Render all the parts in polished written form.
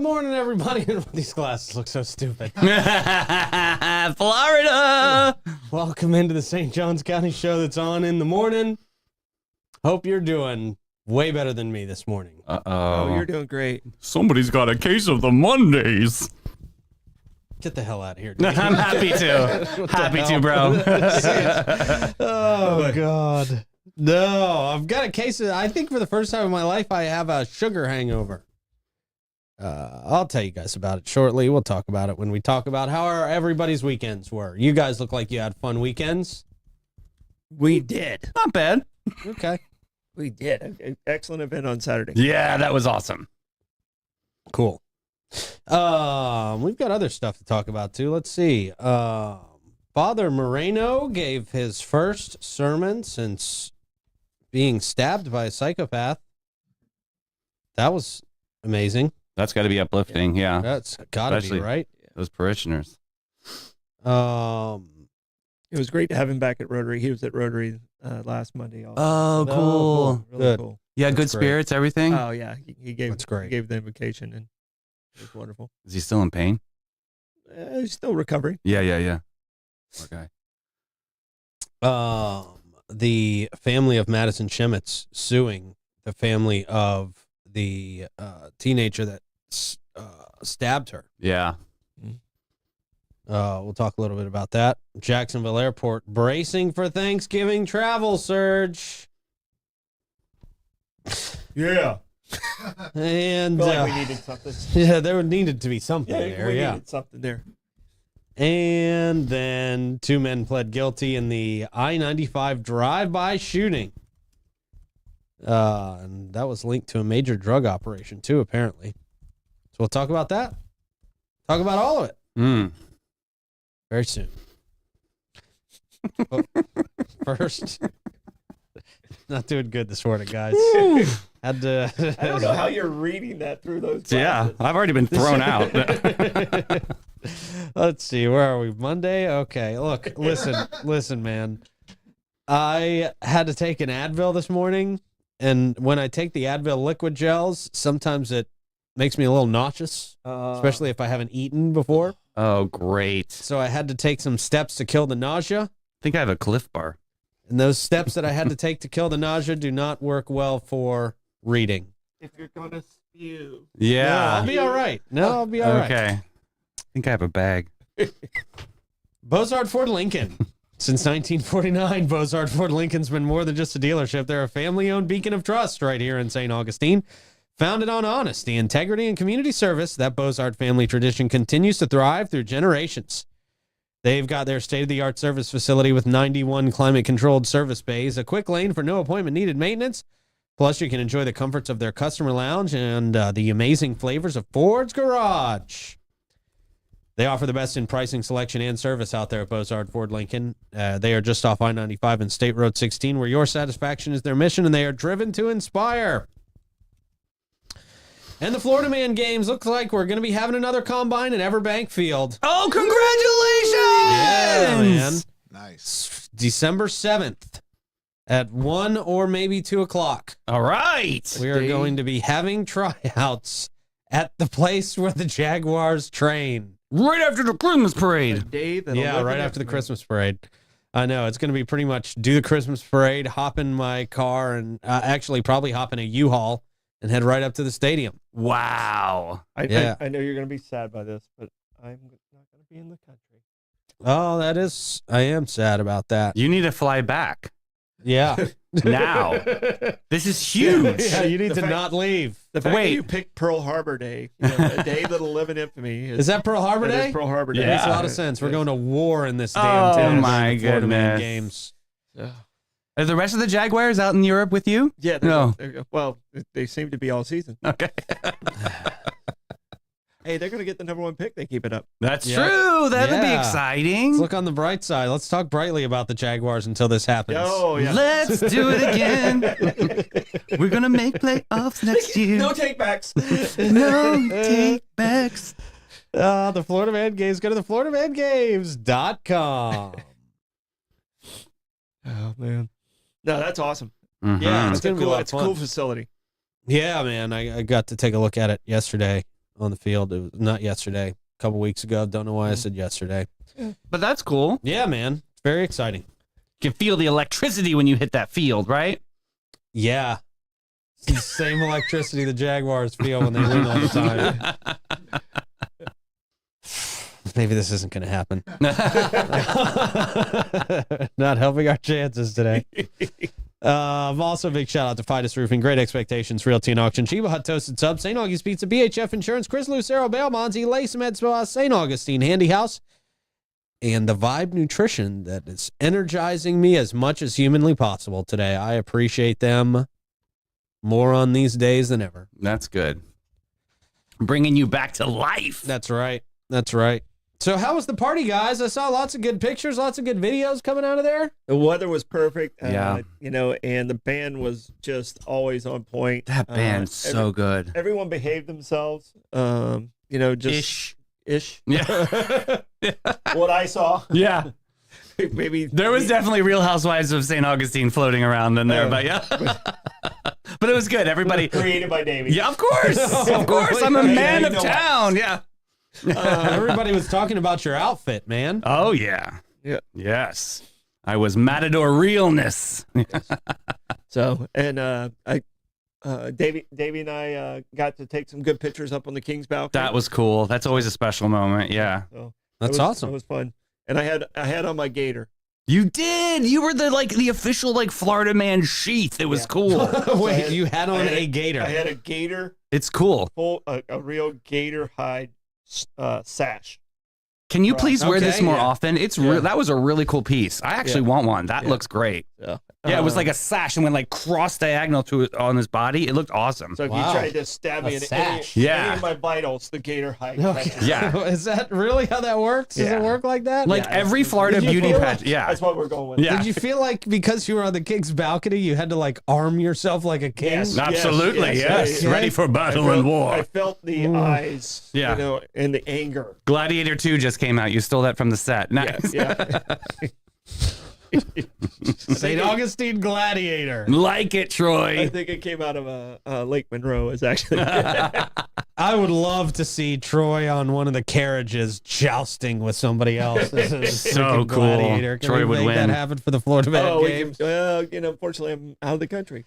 Good morning, everybody. These glasses look so stupid. Florida. Welcome into the St. Johns County show that's on in the morning. Hope you're doing way better than me this morning. Oh, you're doing great. Somebody's got a case of the Mondays. Get the hell out of here, dude. I'm happy to. Happy to, bro. Oh, God. No, I've got a case of, I think for the first time in my life, I have a sugar hangover. I'll tell you guys about it shortly. We'll talk about it when we talk about how everybody's weekends were. You guys look like you had fun weekends. We did. Not bad. Okay. We did. An excellent event on Saturday. Yeah, that was awesome. Cool. We've got other stuff to talk about too. Let's see. Father Marino gave his first sermon since being stabbed by a psychopath. That was amazing. That's got to be uplifting. Yeah. That's gotta Especially be right. Those parishioners. It was great to have him back at Rotary. He was at Rotary last Monday. Also. Oh, cool. Really Good. cool. Yeah, That's good great. spirits, everything. Oh yeah, he gave. That's great. He gave the invocation, and it was wonderful. Is he still in pain? He's still recovering. Yeah. Okay. The family of Madison Shemitz suing the family of the teenager that stabbed her. Yeah. We'll talk a little bit about that. Jacksonville Airport bracing for Thanksgiving travel surge. Yeah. And Felt like we needed something. yeah, there needed to be something Yeah, there. we Yeah. needed something there. And then 2 men pled guilty in the I-95 drive-by shooting. And that was linked to a major drug operation too, apparently. So we'll talk about that. Talk about all of it very soon. But first, not doing good this morning, guys. Had to. I don't know how you're reading that through those. Yeah, glasses. I've already been thrown out. Let's see, where are we? Monday? Okay. Look, listen, man. I had to take an Advil this morning, and when I take the Advil liquid gels, sometimes it makes me a little nauseous, especially if I haven't eaten before. Oh, great. So I had to take some steps to kill the nausea. I think I have a Cliff Bar. And those steps that I had to take to kill the nausea do not work well for reading. If you're gonna spew. No, Yeah. I'll be all right. No, I'll be all right. Okay. I think I have a bag. Bozard Ford Lincoln. Since 1949, Bozard Ford Lincoln's been more than just a dealership. They're a family-owned beacon of trust right here in St. Augustine. Founded on honesty, integrity, and community service, that Bozard family tradition continues to thrive through generations. They've got their state-of-the-art service facility with 91 climate-controlled service bays, a quick lane for no appointment-needed maintenance. Plus, you can enjoy the comforts of their customer lounge and the amazing flavors of Ford's Garage. They offer the best in pricing, selection, and service out there at Bozard Ford Lincoln. They are just off I-95 and State Road 16, where your satisfaction is their mission, and they are driven to inspire. And the Florida Man games looks like we're going to be having another combine at Everbank Field. Oh, congratulations! Yeah, man. Nice. December 7th at 1 or maybe 2 o'clock. All right. We are going to be having tryouts at the place where the Jaguars train. Right after the Christmas parade. Day that Yeah, right after the Christmas parade. I know. It's going to be pretty much do the Christmas parade, hop in my car, and actually probably hop in a U-Haul and head right up to the stadium. Wow. I Yeah. know you're gonna be sad by this, but I'm not gonna be in the country. Oh, I am sad about that. You need to fly back Yeah. now. This is huge. Yeah, you need The to fact- not leave. The fact Wait. that you picked Pearl Harbor Day, a day that'll live in infamy. Is that Pearl Harbor That Day? is Pearl Harbor Day. Yeah. Makes a lot of sense. We're Yes. going to war in this damn Oh, town. my during the Florida Man goodness. games. Yeah. Are the rest of the Jaguars out in Europe with you? Yeah. No. Well, they seem to be all season. Okay. Hey, they're gonna get the number 1 pick. They keep it up. That's Yeah. true. That would be Yeah. exciting. Let's look on the bright side. Let's talk brightly about the Jaguars until this happens. Oh yeah. Let's do it again. We're going to make playoffs next year. No take backs. No take backs. The Florida Man Games. Go to the FloridaManGames.com. Oh man. No, that's awesome. Yeah, Mhm. it's gonna be a lot of It's a fun. cool facility. Yeah, man. I got to take a look at it yesterday. on the field. It was not yesterday, a couple weeks ago. Don't know why I said yesterday. But that's cool. Yeah, man. It's very exciting. You can feel the electricity when you hit that field, right? Yeah. It's the same electricity the Jaguars feel when they win all the time. Maybe this isn't going to happen. Not helping our chances today. Also, a big shout out to Fidus Roofing, Great Expectations, Realty and Auction, Chiba Hut Toasted Subs, St. August Pizza, BHF Insurance, Chris Lucero, Bail Monty, Lace Med Spa, St. Augustine Handy House, and the Vibe Nutrition that is energizing me as much as humanly possible today. I appreciate them more on these days than ever. That's good. Bringing you back to life. That's right. That's right. So how was the party, guys? I saw lots of good pictures, lots of good videos coming out of there. The weather was perfect. Yeah. And the band was just always on point. That band's so good. Everyone behaved themselves. Just ish. Yeah. What I saw. Yeah. Maybe There was definitely Real Housewives of St. Augustine floating around in there, but yeah. But it was good. Everybody. created by Davey. Yeah, of course. Of course. I'm a man of town. Yeah. Everybody was talking about your outfit, man. Oh, yeah. Yeah. Yes. I was Matador realness. So, and Davey and I got to take some good pictures up on the King's balcony. That was cool. That's always a special moment. Yeah. So That's awesome. It was fun. And I had on my gator. You did. You were the official Florida man sheath. It was cool. Wait, you had on a gator. I had a gator, It's cool. a real gator hide sash. Can you please wear this Okay, more yeah. often? That was a really cool piece. I actually want one. That looks great. Yeah. Yeah, it was like a sash and went cross diagonal on his body. It looked awesome. So if Wow. you tried to stab me A in sash. any Yeah. of my vitals, the gator hide. Okay. Yeah. Is that really how that works? Does it Yeah. work like that? Like every Florida Did you beauty feel pageant. like- Yeah. That's what we're going with. Yeah. Did you feel like because you were on the King's balcony, you had to arm yourself like a king? Yes. Absolutely. yes. Yes. Ready for battle and war. I felt the eyes, Yeah. and the anger. Gladiator 2 just came out. You stole that from the set. Nice. Yeah. St. Augustine Gladiator. Like it, I Troy. think it came out of Lake Monroe. Is actually. I would love to see Troy on one of the carriages jousting with somebody else. This is So freaking cool. Gladiator. Can Troy we would make win. that happen for the Florida Man Oh, Games? unfortunately, I'm out of the country.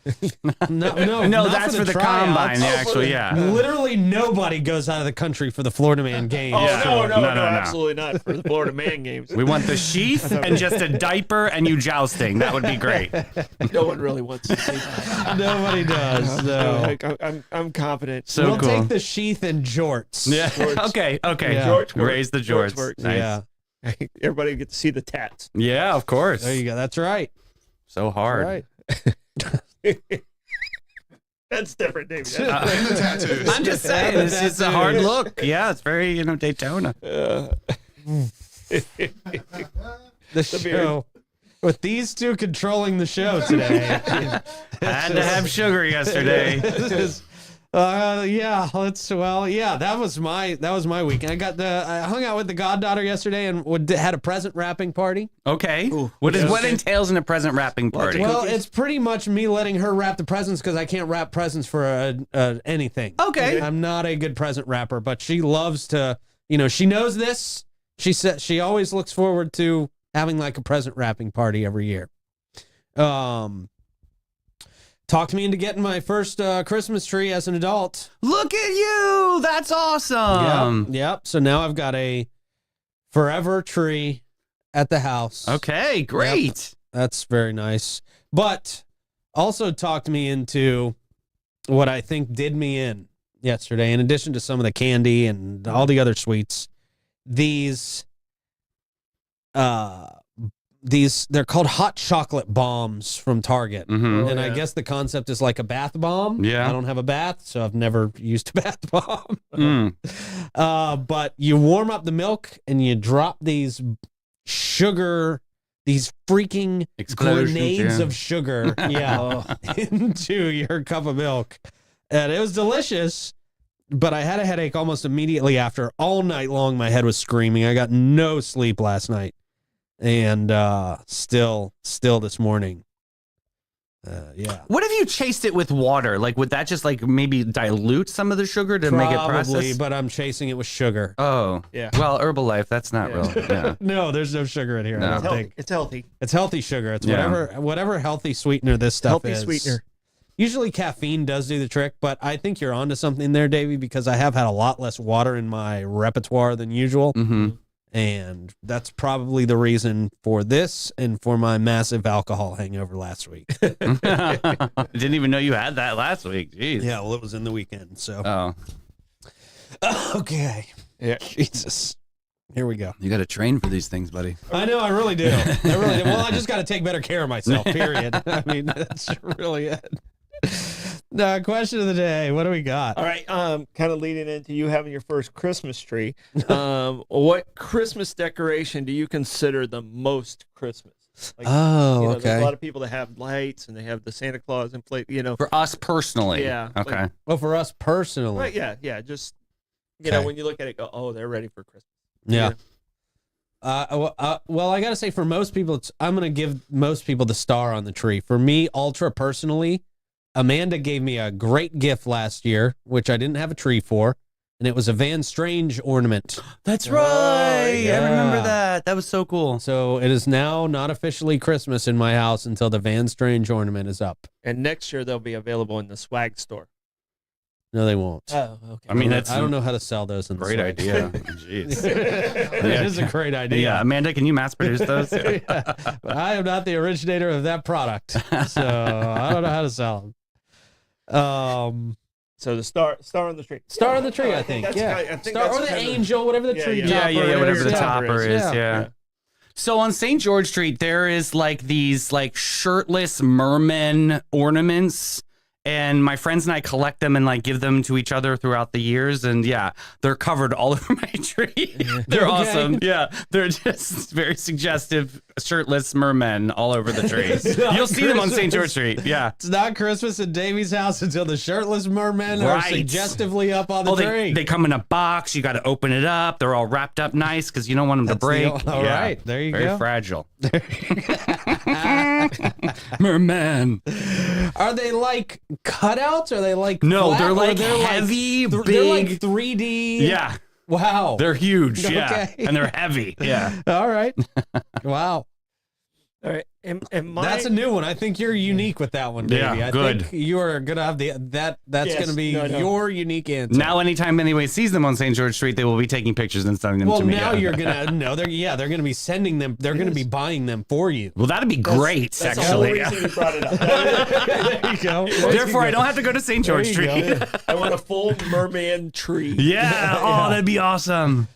No, No, not that's for the tryouts. combine. Actually, yeah. Literally nobody goes out of the country for the Florida Man Games. Oh, Yeah. no, No. absolutely not for the Florida Man Games. We want the sheath and just a diaper and you jousting. That would be great. No one really wants to see that. Nobody does. No. I'm confident. So We'll cool. take the sheath and jorts. Yeah. Jorts. Okay. Yeah. Jorts work. Raise the Jorts jorts. works. Nice. Yeah. Everybody get to see the tats. Yeah, of course. There you go. That's right. So All hard. right. That's different, David. And the tattoos. I'm just saying, it's just a hard look. Yeah, it's very, Daytona. The show. With these two controlling the show today. Had to have sugar yesterday. That was my weekend. I hung out with the goddaughter yesterday and had a present wrapping party. Okay. What entails in a present wrapping party? Well, it's pretty much me letting her wrap the presents because I can't wrap presents for anything. Okay. I'm not a good present wrapper, but she loves to, she knows this. She said she always looks forward to having a present wrapping party every year. Talked me into getting my first Christmas tree as an adult. Look at you. That's awesome. Yep. So now I've got a forever tree at the house. Okay, great. That's very nice. But also talked me into what I think did me in yesterday, in addition to some of the candy and all the other sweets. These they're called hot chocolate bombs from Target. Mm-hmm. And I guess the concept is like a bath bomb. Yeah. I don't have a bath, so I've never used a bath bomb. Mm. But you warm up the milk and you drop these freaking Explosions, grenades yeah. of sugar into your cup of milk. And it was delicious, but I had a headache almost immediately after. All night long, my head was screaming. I got no sleep last night. And still this morning, Yeah. What if you chased it with water? Like, would that just like maybe dilute some of the sugar to make it process? But I'm chasing it with sugar. Oh, Yeah. Well, Herbalife, that's not real. Yeah. No, there's no sugar in here. No. I It's don't healthy. think. It's healthy. It's healthy sugar. It's Yeah. whatever healthy sweetener this stuff Healthy is. sweetener. Usually caffeine does do the trick, but I think you're onto something there, Davey, because I have had a lot less water in my repertoire than usual. Mm-hmm. And that's probably the reason for this and for my massive alcohol hangover last week. Didn't even know you had that last week. Jeez. Yeah, well, it was in the weekend. So, Oh, okay. Yeah. Jesus. Here we go. you got to train for these things, buddy. I know, I really do. I really do. Well, I just got to take better care of myself, period. I mean, that's really it. Question of the day. What do we got? All right. Kind of leading into you having your first Christmas tree. What Christmas decoration do you consider the most Christmas? Like, There's a lot of people that have lights and they have the Santa Claus inflate. For us personally. Yeah, Okay. like- Well, for us personally. Right, yeah. Just Okay. when you look at it, go, oh, they're ready for Christmas. Yeah. Well, I got to say, for most people, I'm going to give most people the star on the tree. For me, ultra personally, Amanda gave me a great gift last year, which I didn't have a tree for, and it was a Van Strange ornament. That's right. yeah. I remember that. That was so cool. So it is now not officially Christmas in my house until the Van Strange ornament is up. And next year they'll be available in the swag store. No, they won't. Oh, okay. I mean, I that's don't know how to sell those in the great store. idea. Jeez. It is a great idea. Yeah, Amanda, can you mass produce those? Yeah. But I am not the originator of that product, so I don't know how to sell them. So the star on the tree. Star on the tree, I think. that's Yeah, kind of- I think star that's or the kind of- angel, whatever the Yeah, tree yeah. topper Yeah, whatever is. the Yeah. topper is. Yeah. Yeah. So on St. George Street, there is like these like shirtless mermen ornaments. And my friends and I collect them and like give them to each other throughout the years. And yeah, they're covered all over my tree. They're Okay. awesome. Yeah. They're just very suggestive shirtless mermen all over the trees. You'll see them on St. George Street. Yeah. It's not Christmas at Davey's house until the shirtless mermen are Right. suggestively up on the tree. They come in a box. You got to open it up. They're all wrapped up nice because you don't want them to break. All right, there you Very go. fragile. Merman. Are they like cutouts? Are they like No, flat, they're or like they're heavy, They're big. like 3D. Yeah. Wow. They're huge. Yeah. Okay. And they're heavy. Yeah. All right. Wow. All right. And my, That's a new one. I think you're unique with that one, Davey. Yeah, I good. think you are gonna have that's Yes, gonna be no. your unique answer. Now, anytime anyone sees them on St. George Street, they will be taking pictures and sending them well, to me. now Yeah. you're gonna no, they're gonna be sending them. They're gonna be buying them for you. Well, that'd be great, that's the whole actually. reason you brought it up. There you go. Therefore, I don't have to go to St. George There you Street. go. I want a full merman tree. Yeah. Oh, that'd be awesome.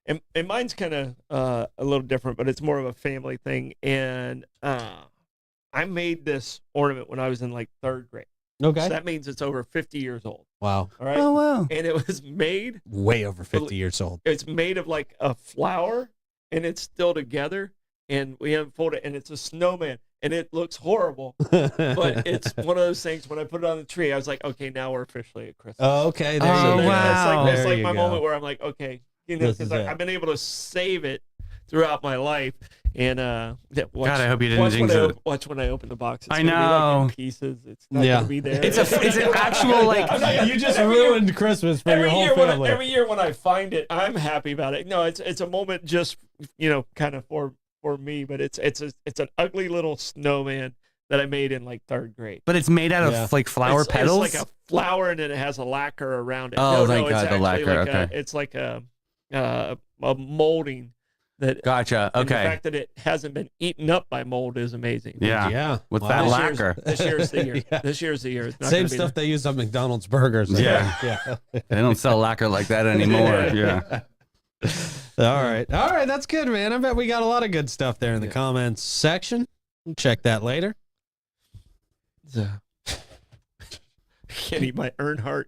And mine's kind of a little different, but it's more of a family thing. And I made this ornament when I was in like 3rd grade. Okay. So that means it's over 50 years old. Wow. All right. Oh, wow. And it was made. Way over 50 years old. It's made of like a flower, and it's still together. And we unfold it, and it's a snowman, and it looks horrible. But it's one of those things. When I put it on the tree, I was like, okay, now we're officially at Christmas. Oh, okay. There Oh, you go. wow. That's There like you my go. moment where I'm like, okay, This because is it. I've been able to save it throughout my life. And watch, God, I hope you didn't watch jinx when it. Watch when I open the box. It's I gonna be like know. in pieces. It's not Yeah. gonna be there. It's an actual like. You just ruined Christmas for your whole family. every year when I find it, I'm happy about it. No, it's a moment just kind of for me, but it's an ugly little snowman that I made in like 3rd grade. But it's made out of Yeah. like flower It's petals. like a flower, and then it has a lacquer around it. Oh, no, thank it's God, the actually lacquer, like okay. it's like a molding that. Gotcha. And the Okay. fact that it hasn't been eaten up by mold is amazing. Yeah. Yeah. With Wow. that This lacquer. Year's the year. Yeah. This year's the year. It's not Same gonna be stuff they use on McDonald's burgers. Yeah. Yeah. They don't sell lacquer like that anymore. Yeah. All right. All right. That's good, man. I bet we got a lot of good stuff there in the comments section. We'll check that later. there. Kenny, my Earnhardt.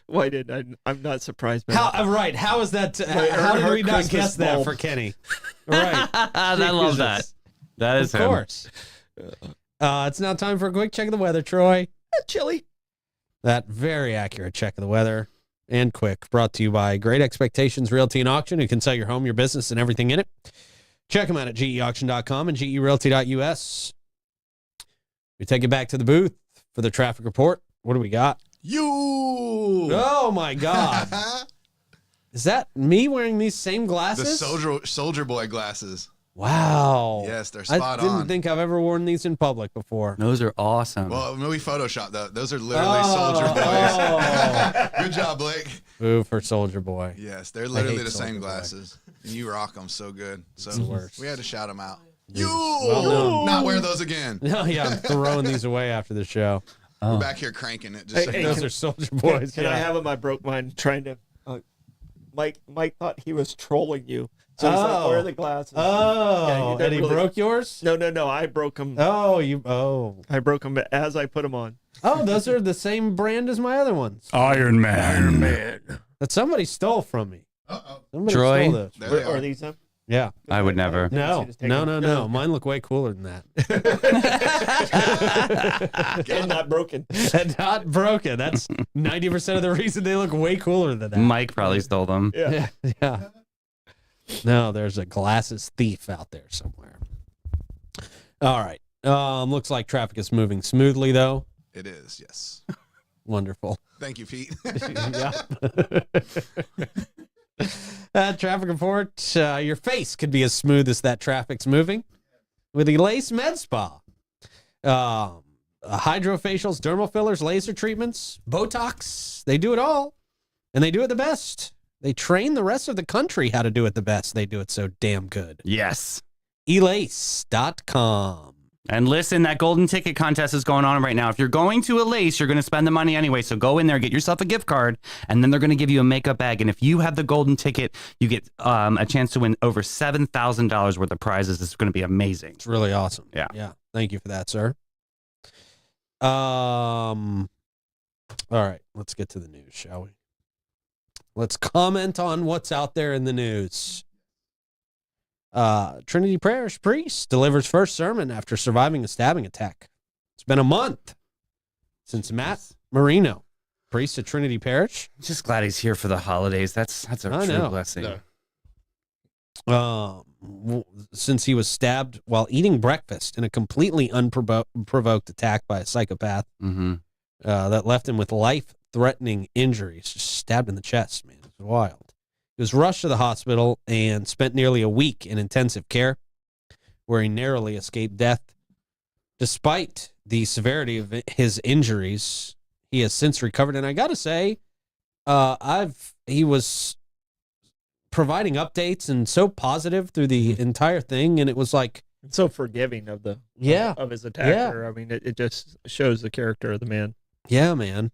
Why did I'm not surprised. By How? that. Right. How is that? My How did we Earnhardt not Christmas guess that bulb. for Kenny? Right. I love that. Jesus. That is Of him. course. It's now time for a quick check of the weather, Troy. Chili. That very accurate check of the weather and quick, brought to you by Great Expectations Realty and Auction, who can sell your home, your business, and everything in it. Check them out at geauction.com and gerealty.us. We take it back to the booth for the traffic report. What do we got? You. Oh my God. Is that me wearing these same The glasses? soldier boy glasses. Wow. Yes, they're spot I didn't on. think I've ever worn these in public before. Those are awesome. Well, maybe Photoshop though. Those are literally soldier boys. Good job, Blake. Boo for Soldier Boy. Yes, they're literally hate the same Soulja Boy. glasses. And you rock them so good. So the worst. we had to shout them out. Well, no. Not wear those again. No, yeah, I'm throwing these away after the show. We're back here cranking it. Just so Hey, you know. Those are Soldier Boys. Can yeah. I have them? I broke mine trying to. Mike thought he was trolling you, so he's like, "Where are the glasses?" Oh, Yeah, you and he really- broke yours? No. I broke them. Oh. I broke them as I put them on. Oh, those are the same brand as my other ones Iron Man. that somebody stole from me. Uh-oh. Somebody Troy? stole those. There they Are are. these them? Yeah. I would never. No. Just take them. No. Mine look way cooler than that. And not broken. And not broken. That's 90% of the reason they look way cooler than that. Mike probably stole them. Yeah. Yeah. No, there's a glasses thief out there somewhere. All right. Looks like traffic is moving smoothly, though. It is, yes. Wonderful. Thank you, Pete. Yeah. Traffic report. Your face could be as smooth as that traffic's moving with Elace Med Spa. Hydrofacials, dermal fillers, laser treatments, Botox. They do it all, and they do it the best. They train the rest of the country how to do it the best. They do it so damn good. Yes. Elace.com. And listen, that golden ticket contest is going on right now. If you're going to Elace, you're going to spend the money anyway. So go in there, get yourself a gift card, and then they're going to give you a makeup bag. And if you have the golden ticket, you get a chance to win over $7,000 worth of prizes. It's going to be amazing. It's really awesome. Yeah. Yeah. Thank you for that, sir. All right. Let's get to the news, shall we? Let's comment on what's out there in the news. Trinity Parish priest delivers first sermon after surviving a stabbing attack. It's been a month since Matt Marino, priest at Trinity Parish. Just glad he's here for the holidays. That's a I true know. blessing. No. Since he was stabbed while eating breakfast in a completely unprovoked attack by a psychopath Mm-hmm. that left him with life-threatening injuries, just stabbed in the chest, man. It was wild. He was rushed to the hospital and spent nearly a week in intensive care, where he narrowly escaped death. Despite the severity of his injuries, he has since recovered. And I got to say, he was providing updates and so positive through the entire thing. And it was like, So forgiving of the of his attacker. I mean, it just shows the character of the man. yeah, man.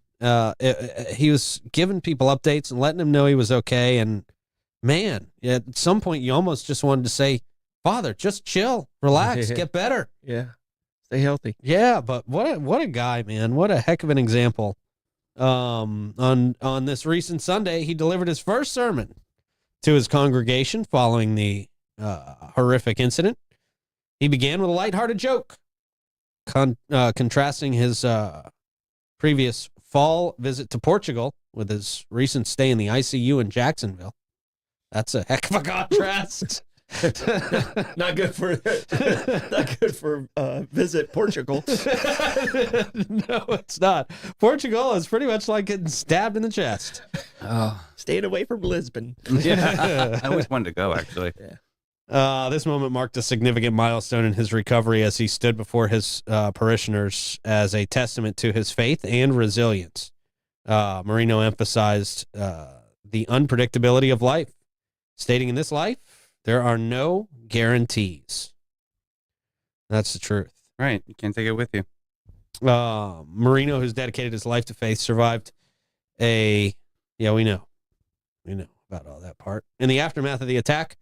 He was giving people updates and letting them know he was okay. And man, at some point you almost just wanted to say, Father, just chill, relax, get better. Yeah, stay healthy. Yeah, but what a guy, man. What a heck of an example. On this recent Sunday, he delivered his first sermon to his congregation following the horrific incident. He began with a lighthearted joke, contrasting his previous fall visit to Portugal with his recent stay in the ICU in Jacksonville. That's a heck of a contrast. Not good for visit Portugal. No, it's not. Portugal is pretty much like getting stabbed in the chest. Oh, Staying away from Lisbon. I always wanted to go, actually. This moment marked a significant milestone in his recovery as he stood before his parishioners as a testament to his faith and resilience. Marino emphasized the unpredictability of life, stating, in this life, there are no guarantees. That's the truth. Right. You can't take it with you. Marino, who's dedicated his life to faith, survived we know about all that part. In the aftermath of the attack,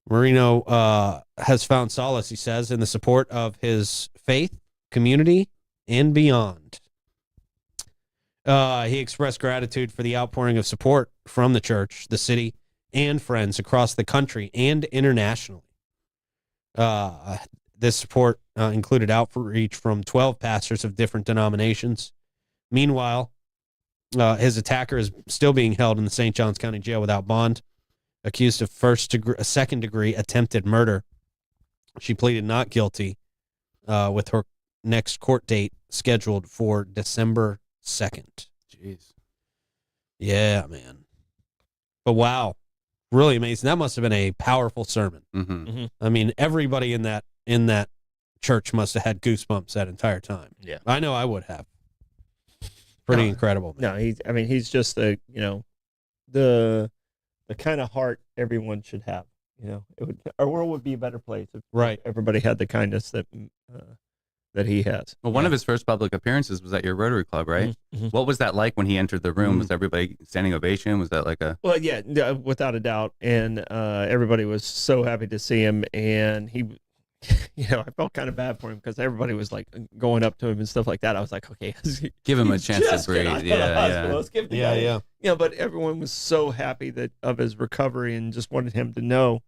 Marino has found solace, he says, in the support of his faith, community, and beyond. He expressed gratitude for the outpouring of support from the church, the city, and friends across the country and internationally. This support included outreach from 12 pastors of different denominations. Meanwhile, his attacker is still being held in the St. Johns County Jail without bond, accused of second-degree attempted murder. She pleaded not guilty with her next court date scheduled for December 2nd. Jeez. Yeah, man. But wow, really amazing. That must have been a powerful sermon. Mm-hmm. I mean, everybody in that church must have had goosebumps that entire time. Yeah. I know I would have. Pretty incredible, man. No, he's just the kind of heart everyone should have. Our world would be a better place if everybody had the kindness that he has. Well, one of his first public appearances was at your Rotary Club, right? Mm-hmm. What was that like when he entered the room? Was everybody standing ovation? Was that like a... Well, yeah, without a doubt. And everybody was so happy to see him. And he, I felt kind of bad for him because everybody was like going up to him and stuff like that. I was like, okay, give him a chance to breathe. Yeah. Let's give the guy. But everyone was so happy of his recovery and just wanted him to know,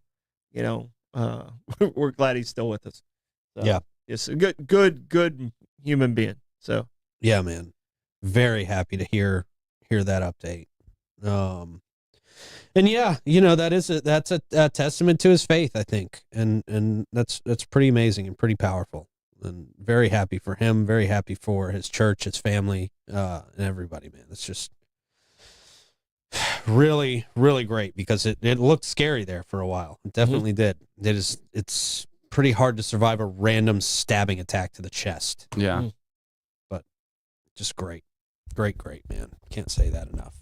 we're glad he's still with us. So, yeah. It's a good human being. So yeah, man, very happy to hear that update. And yeah, that's a testament to his faith, I think, and that's pretty amazing and pretty powerful. And very happy for him, very happy for his church, his family, and everybody, man. It's just really, really great because it looked scary there for a while. It definitely did. It's pretty hard to survive a random stabbing attack to the chest. Yeah. But just great, man. Can't say that enough.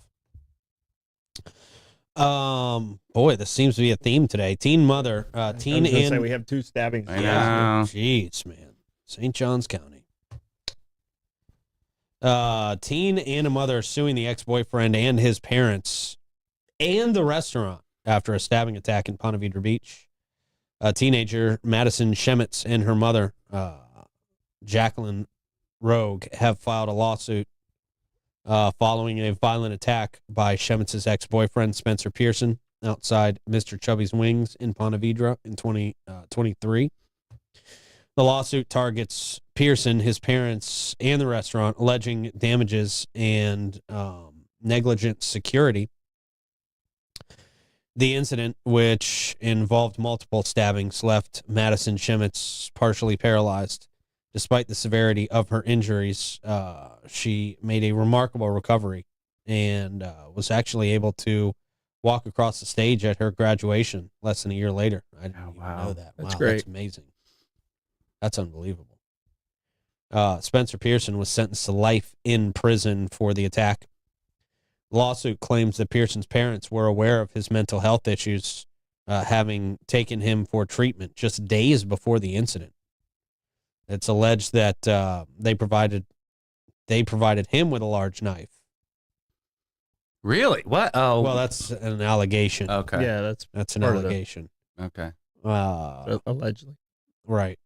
Boy, this seems to be a theme today. Teen mother, we have 2 stabbings. I know. Jeez, man. St. Johns County. Teen and a mother suing the ex-boyfriend and his parents and the restaurant after a stabbing attack in Ponte Vedra Beach. Teenager Madison Shemitz and her mother, Jacqueline Rogue, have filed a lawsuit following a violent attack by Shemitz's ex-boyfriend, Spencer Pearson, outside Mr. Chubby's Wings in Ponte Vedra in 2023. The lawsuit targets Pearson, his parents, and the restaurant, alleging damages and negligent security. The incident, which involved multiple stabbings, left Madison Shemitz partially paralyzed. Despite the severity of her injuries, she made a remarkable recovery and was actually able to walk across the stage at her graduation less than a year later. I didn't even know that. That's great. That's amazing. That's unbelievable. Spencer Pearson was sentenced to life in prison for the attack. The lawsuit claims that Pearson's parents were aware of his mental health issues, having taken him for treatment just days before the incident. It's alleged that they provided him with a large knife. Really? What? Oh, well, that's an allegation. Okay. Yeah, that's an allegation. Okay. Allegedly. Right.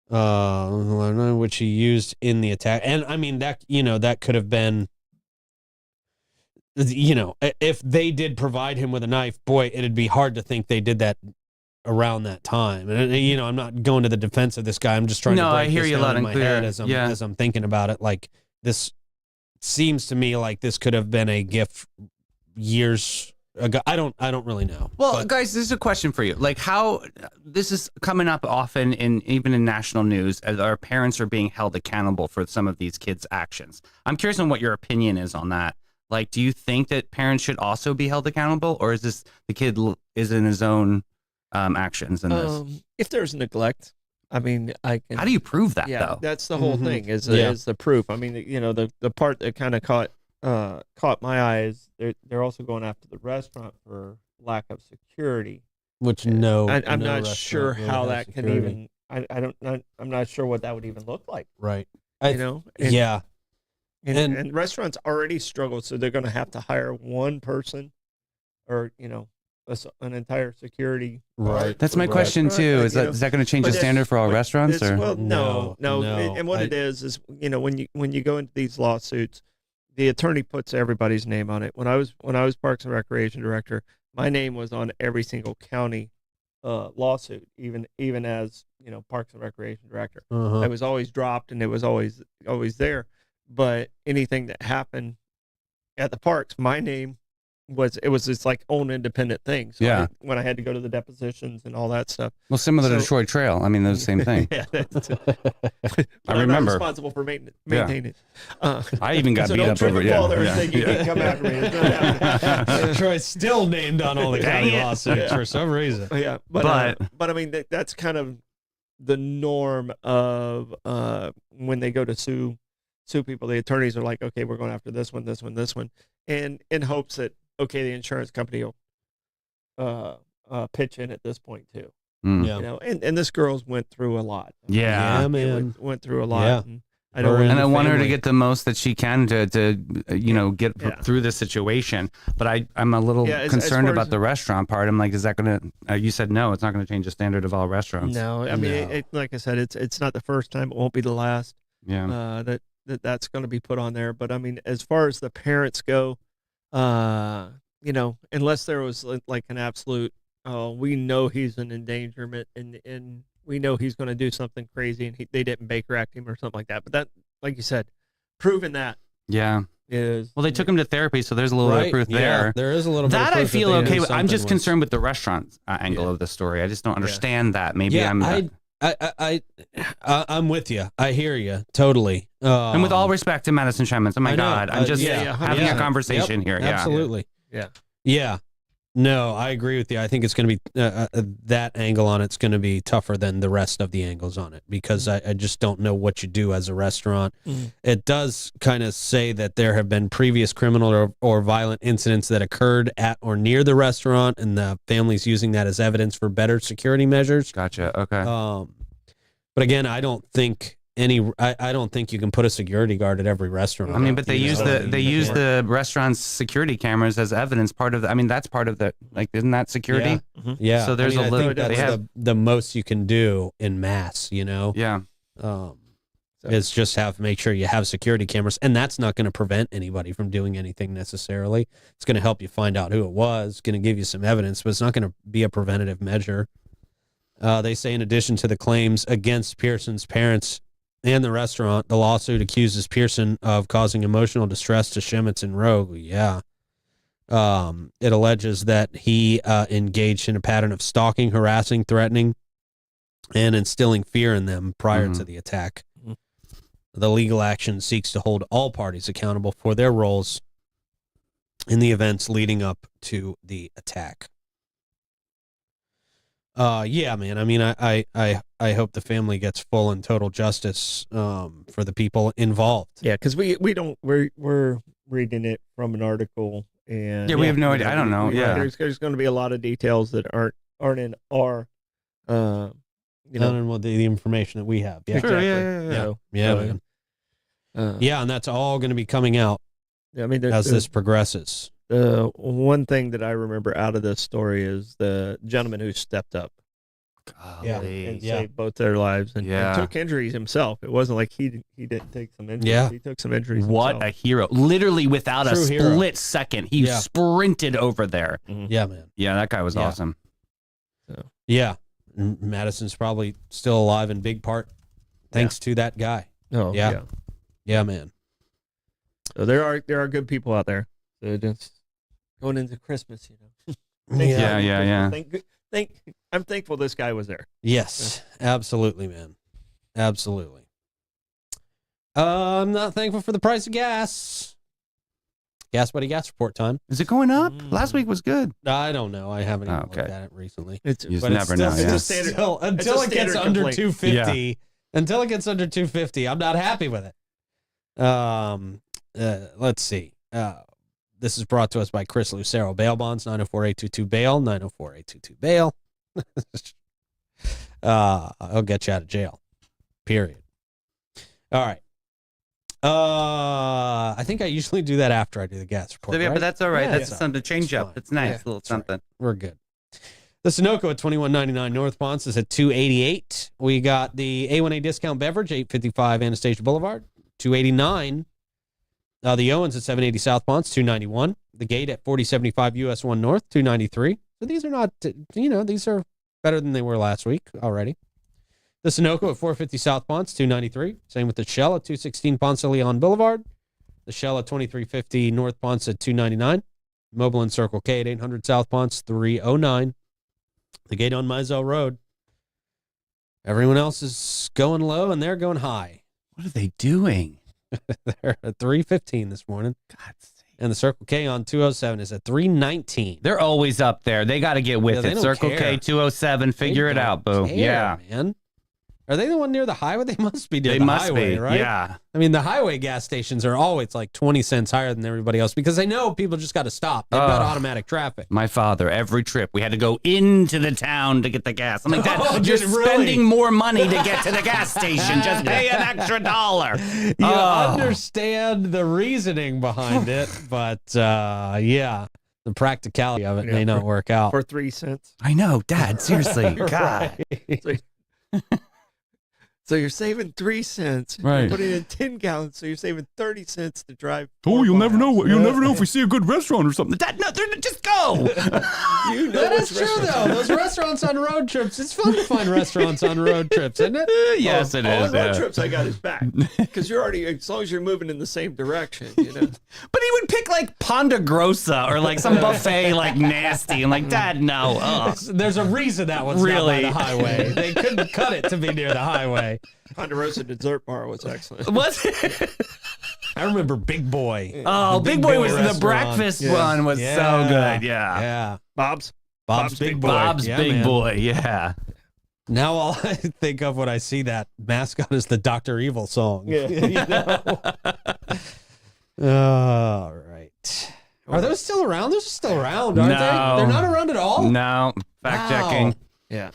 Which he used in the attack, and I mean that could have been. If they did provide him with a knife, boy, it'd be hard to think they did that around that time. And I'm not going to the defense of this guy. I'm just trying to break I hear this you down loud in and my clear. head as I'm thinking about it. Like, this seems to me like this could have been a gift years ago. I don't really know. Well, guys, this is a question for you. Like, how this is coming up often even in national news, as our parents are being held accountable for some of these kids' actions. I'm curious on what your opinion is on that. Like, do you think that parents should also be held accountable, or is this the kid is in his own actions in this? If there's neglect, I mean, I can. How do you prove that, though? That's the whole thing is the proof. I mean, the part that kind of caught my eye is they're also going after the restaurant for lack of security. Which I'm not sure how that can even. I'm not sure what that would even look like. Right. Yeah. And restaurants already struggle, so they're going to have to hire one person, or an entire security. Right. That's my question too. Is that going to change the standard for all restaurants? Or? Well, no. And what it is when you go into these lawsuits, the attorney puts everybody's name on it. When I was Parks and Recreation director, my name was on every single county lawsuit, even as Parks and Recreation director. I was always dropped, and it was always there. But anything that happened at the parks, my name was its like own independent thing. So Yeah. when I had to go to the depositions and all that stuff. Well, similar to So- Detroit Trail. I mean, they're the same thing. Yeah, that's, I I'm remember. not responsible for maintaining it. I even got so beat don't up trip over and it. fall there and Yeah. think you can come after me. It's not happening. Troy's still named on all the county Dang it. lawsuits for some reason. Yeah, but I mean that's kind of the norm of when they go to sue people. The attorneys are like, okay, we're going after this one, and in hopes that the insurance company will pitch in at this point too. Mm. Yeah. You know, and this girl's went through a lot. Yeah. Yeah, man. Went through a lot. Yeah. And I don't. And And I want her to family. get the most that she can to get Yeah. through this situation. But I'm a little Yeah, as concerned far about as- the restaurant part. I'm like, is that going to? You said no. It's not going to change the standard of all restaurants. No, I mean, No. like I said, it's not the first time. It won't be the last. Yeah. That's going to be put on there. But I mean, as far as the parents go, unless there was like an absolute, we know he's an endangerment and we know he's going to do something crazy and they didn't Baker Act him or something like that. But that, like you said, proving that Yeah. is. Well, they took him to therapy, so there's a little bit of proof Yeah, there. there is a little bit of That I proof feel they okay knew with. I'm something just was- concerned with the restaurant angle of the story. I just don't understand that. Maybe Yeah, I'm. I'm with you. I hear you totally. And with all respect to Madison Chemins, oh my I know. God, I'm just yeah, having a 100%. conversation here. Yeah. Absolutely. Yeah. Yeah. No, I agree with you. I think it's going to be that angle on it's going to be tougher than the rest of the angles on it because I just don't know what you do as a restaurant. Mhm. It does kind of say that there have been previous criminal or violent incidents that occurred at or near the restaurant, and the family's using that as evidence for better security measures. Gotcha. Okay. But again, I don't think I don't think you can put a security guard at every restaurant. I mean, but they You use know? the restaurant's security cameras as evidence. That's part of the isn't that security? Yeah. So there's I a little- think that's they have- the most you can do in mass, you know? Yeah. Is just make sure you have security cameras, and that's not going to prevent anybody from doing anything necessarily. It's going to help you find out who it was, going to give you some evidence, but it's not going to be a preventative measure. They say in addition to the claims against Pearson's parents and the restaurant, the lawsuit accuses Pearson of causing emotional distress to Shemitz and Rogue. Yeah. It alleges that he engaged in a pattern of stalking, harassing, threatening, and instilling fear in them prior to the attack. Mhm. The legal action seeks to hold all parties accountable for their roles in the events leading up to the attack. Yeah, man. I mean, I hope the family gets full and total justice for the people involved. Yeah, because we're reading it from an article and Yeah, we have no idea. I don't know. Yeah. there's going to be a lot of details that aren't in our With the information that we have. Yeah, Sure, exactly. yeah. So, yeah, uh, man. Yeah, and that's all going to be coming out I mean, as this progresses. the one thing that I remember out of this story is the gentleman who stepped up Yeah. and Yeah. saved both their lives and Yeah. took injuries himself. It wasn't like he didn't take some injuries. Yeah. He took some injuries. What a himself. hero! Literally without a True hero. split second, he Yeah. sprinted over there. Yeah, man. Yeah, that guy was Yeah. awesome. Yeah. Madison's probably still alive in big part thanks to that guy. Oh Yeah. yeah. Yeah, man. So there are good people out there. So just going into Christmas, you know. Yeah. I'm thankful this guy was there. Yes, absolutely, man. Absolutely. I'm not thankful for the price of gas. Gas buddy, gas report time. Is it going up? Mm. Last week was good. I don't know. I haven't even Okay. looked at it recently. It's You just But never it's still, know. it's Yeah. a standard- Still, until a it gets standard under complaint. 250, until it gets under 250, I'm not happy with it. Let's see. This is brought to us by Chris Lucero. Bail bonds, 904-822-BAIL, 904-822-BAIL. I'll get you out of jail. Period. All right. I think I usually do that after I do the gas report. Yeah, right? but that's all right. Yeah, That's it's something to change it's up. fine. It's nice. Yeah, A little that's right. something. We're good. The Sunoco at 21.99 North Ponce is at 288. We got the A1A discount beverage, 855 Anastasia Boulevard, 289. The Owens at 780 South Ponce, 291. The Gate at 4075 US 1 North, 293. So these are not, these are better than they were last week already. The Sunoco at 450 South Ponce, 293. Same with the Shell at 216 Ponce de Leon Boulevard. The Shell at 2350 North Ponce at 299. Mobile and Circle K at 800 South Ponce 309. The gate on Mizell Road. Everyone else is going low and they're going high. What are they doing? They're at 315 this morning. God's sake. And the Circle K on 207 is at 319. They're always up there. They got to get with they it. don't Circle care. K 207. Figure it out, boo. Yeah. Man. Are they the one near the highway? They must be near They the must highway, be. right? Yeah. I mean, the highway gas stations are always like 20 cents higher than everybody else because they know people just got to stop. They've got automatic traffic. My father, every trip, we had to go into the town to get the gas. I'm like, Dad, Oh, you're just really? spending more money to get to the gas station. Just pay an extra $1. You Oh. understand the reasoning behind it, but yeah, the practicality of it may not work out. For 3 cents. I know, Dad, seriously. God. So you're saving 3 cents. Right. You're putting in 10 gallons, so you're saving 30 cents to drive. Oh, 4 you'll never know. miles. You'll never know if we see a good restaurant or something. Dad, no, just go. You know That which is true, restaurant- though. Those restaurants on road trips, it's fun to find restaurants on road trips, isn't it? Yes, it All is. the road yeah. trips I got is back. Because you're already, as long as you're moving in the same direction, you know. But he would pick like Ponderosa or like some buffet like nasty. And like, Dad, no. Ugh. There's a reason that one's Really? not by the highway. They couldn't cut it to be near the highway. Ponderosa dessert bar was excellent. Was it? I remember Big Boy. Oh, The Big Boy was the restaurant. breakfast Yeah. one was so good. Yeah. Yeah. Bob's. Bob's Big Boy. Bob's Yeah, Big man. Boy. Yeah. Now all I think of when I see that mascot is the Dr. Evil song. Yeah. You know? All right. Are those still around? Those are still around, aren't No. they? They're not around at all? No. Fact Wow. checking. Yeah.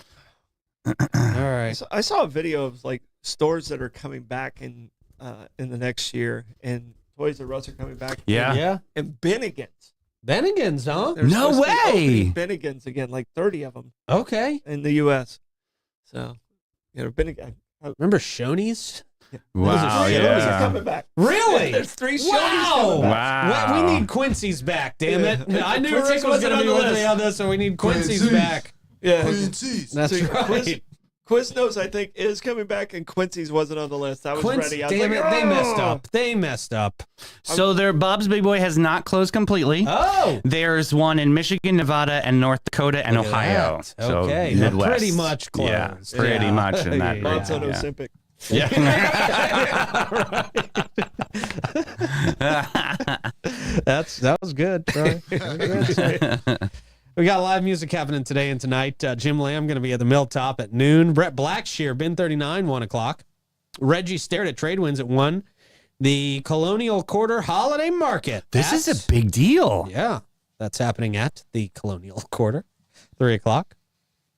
All right. So I saw a video of like stores that are coming back in the next year, and Toys R Us are coming back. Yeah. Yeah. And Bennigan's. Bennigan's, huh? They're No supposed to be way. opening Bennigan's again, like 30 of them Okay. in the U.S. So, you know, Bennigan. Remember Shoney's? Wow. Those are Shoney's are Yeah. coming back. Really? There's 3 Shoney's Wow. coming back. Wow. We need Quincy's back, damn it. Yeah. I knew Quincy's Rick was wasn't going to be on the with me list. on this, so we need Quincy's Quincy's. back. Yeah. Quincy's. That's So right. Quiznos, I think, is coming back, and Quincy's wasn't on the list. I was ready. I was Damn like, it, they messed "Oh." up. They messed up. So their Bob's Big Boy has not closed completely. Oh. There's one in Michigan, Nevada, and North Dakota, and Look at Ohio. that. So Okay, they're Midwest. pretty much closed. Yeah, pretty Yeah. much in that. Yeah. Bob's on region, Ozempic. That was good. Troy. We got live music happening today and tonight. Jim Lamb going to be at the Milltop at noon. Brett Blackshear, Ben 39, 1 o'clock. Reggie Stared at Trade Winds at 1. The Colonial Quarter Holiday Market. This is a big deal. Yeah, that's happening at the Colonial Quarter, 3 o'clock.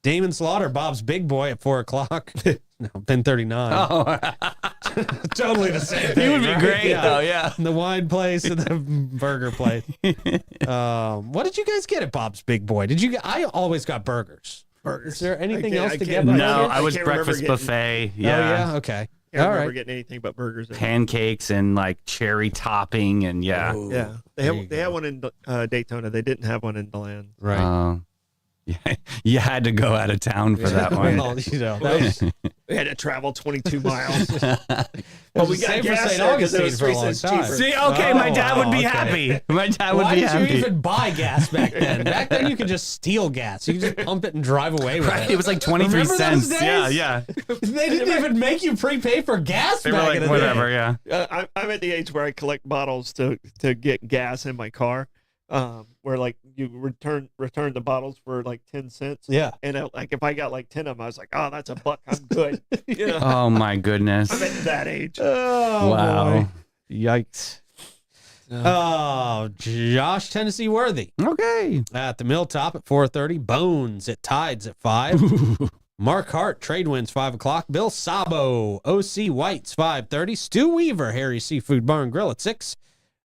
Damon Slaughter, Bob's Big Boy at 4 o'clock. No, Ben 39. Oh, Totally the same thing. he would be right? great Yeah. though. Yeah. The wine place and the burger place. What did you guys get at Bob's Big Boy? Did you? I always got burgers. Burgers. Is there anything I can't- else I to can't- get? No, I I was can't remember breakfast getting- buffet. Oh, Yeah. yeah. Okay. Can't All remember right. getting anything but burgers. Pancakes and like cherry topping and yeah. Yeah, There you they had one in Daytona. They didn't have one in DeLand. Right. Yeah, you had to go out of town for that one. Well, you know, that was, We had to travel 22 miles. but we got same for gas St. there 'cause it Augustine was for a 3 long cents time. cheaper. See, okay, my Oh, dad would be wow, happy. My dad would Why be did happy. you even buy gas back then? Back then, you could just steal gas. You could just pump it and drive away with Right, it. it was like 23 Remember those cents. days? Yeah, yeah. They didn't even make you prepay for gas They were back like, in the whatever, day. yeah. I'm at the age where I collect bottles to get gas in my car. Where like you return the bottles for like 10 cents. Yeah. And like if I got like 10 of them, I was like, oh, that's $1. I'm good. You know, Oh my goodness. I'm at that age. Oh, Wow. boy. Yikes. Oh, Josh Tennessee Worthy Okay. at the Milltop at 4:30. Bones at Tides at 5. Mark Hart, Trade Winds, 5 o'clock. Bill Sabo, OC Whites, 5:30. Stu Weaver, Harry's Seafood Bar and Grill at 6.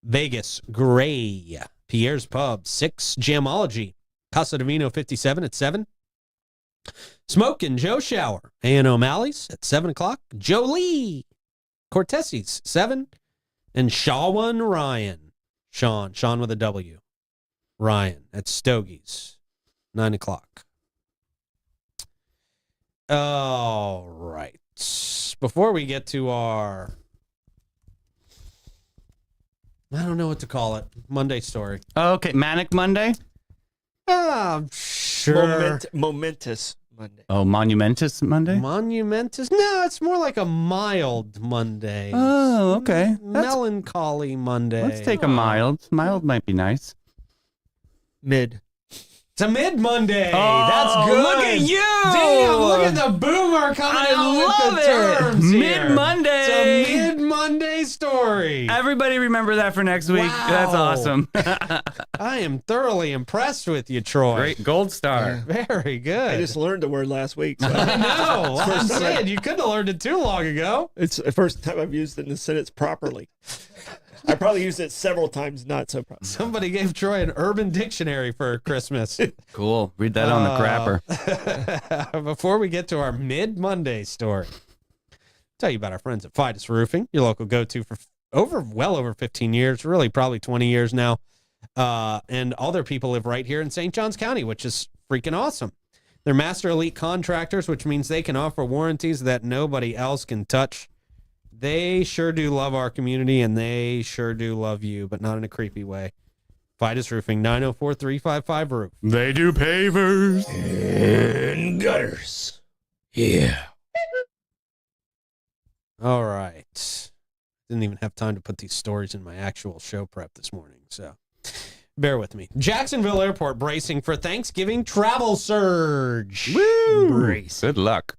Vegas Gray, Pierre's Pub, 6. Jamology, Casa Divino 57 at 7. Smoke and Joe Shower, A&O O'Malley's at 7 o'clock. Joe Lee, Cortesi's, 7. And Shawun Ryan, Sean with a W. Ryan at Stogie's, 9 o'clock. All right. Before we get to our I don't know what to call it. Monday story. Okay, Manic Monday. Sure. Momentous Monday. Oh, Monumentous Monday. Monumentous? No, it's more like a mild Monday. Oh, okay. Melancholy Monday. Let's take a mild. Mild might be nice. Mid. It's a mid Monday. Oh, That's good. look at you. Damn, look at the boomer coming out with the terms here. Mid Monday. It's a mid Monday story. Everybody remember that for next week. Wow. That's awesome. I am thoroughly impressed with you, Troy. Great gold star. Very good. I just learned the word last week. So I know. I'm saying you couldn't have learned it too long ago. it's the first time I've used it in the sentence properly. I probably used it several times, not so properly. Somebody gave Troy an urban dictionary for Christmas. Cool. Read that on the crapper. Before we get to our mid-Monday story, tell you about our friends at Fidus Roofing, your local go-to for well over 15 years, really probably 20 years now. And all their people live right here in St. Johns County, which is freaking awesome. They're master elite contractors, which means they can offer warranties that nobody else can touch. They sure do love our community, and they sure do love you, but not in a creepy way. Fidus Roofing, 904-355-ROOF. They do pavers. And gutters. Yeah. All right. Didn't even have time to put these stories in my actual show prep this morning, so bear with me. Jacksonville Airport bracing for Thanksgiving travel surge. Woo! Brace. Good luck.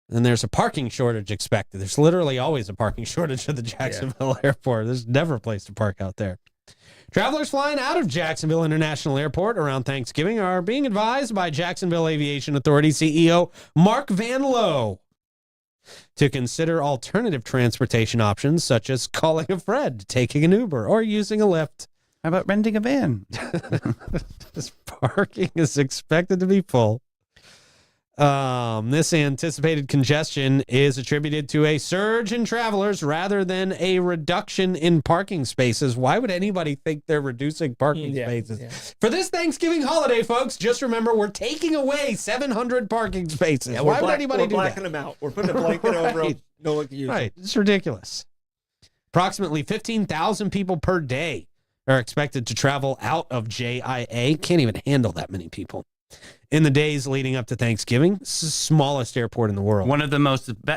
And there's a parking shortage expected. There's literally always a parking shortage at the Jacksonville Airport. There's never a place to park out there. Travelers flying out of Jacksonville International Airport around Thanksgiving are being advised by Jacksonville Aviation Authority CEO Mark Van Lowe to consider alternative transportation options such as calling a friend, taking an Uber, or using a Lyft. How about renting a van? This parking is expected to be full. This anticipated congestion is attributed to a surge in travelers rather than a reduction in parking spaces. Why would anybody think they're reducing parking spaces? Yeah. For this Thanksgiving holiday, folks, just remember we're taking away 700 parking spaces. Yeah, Why would anybody we're do blacking that? them out. We're putting a blanket over them. Right. No one can use Right. It's ridiculous. Approximately 15,000 people per day are expected to travel out of JIA. Can't even handle that many people. In the days leading up to Thanksgiving, it's the smallest airport in the world. One of the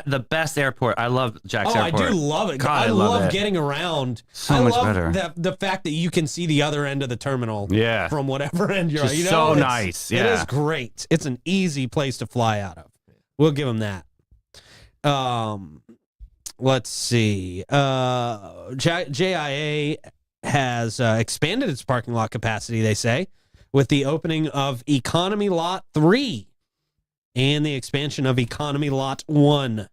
the best airport. I love Jack's Oh, Airport. I do love it. God, I I love love it. getting around. So I much love better. The fact that you can see the other end of the terminal Yeah. from whatever end you're on. Just You know, so it's- nice. It Yeah. is great. It's an easy place to fly out of. We'll give them that. Let's see. JIA has expanded its parking lot capacity, they say, with the opening of Economy Lot 3 and the expansion of Economy Lot 1,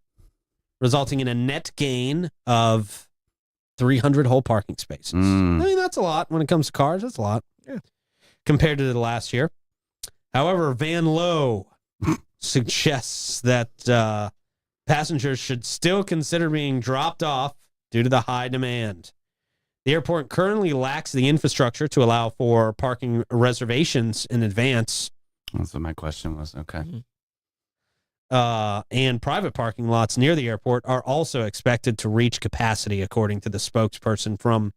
resulting in a net gain of 300 whole parking spaces. I mean, that's a lot. When it comes to cars, that's a lot. Yeah. Compared to the last year. However, Van Lowe suggests that passengers should still consider being dropped off due to the high demand. The airport currently lacks the infrastructure to allow for parking reservations in advance. That's what my question was. Okay. And private parking lots near the airport are also expected to reach capacity, according to the spokesperson from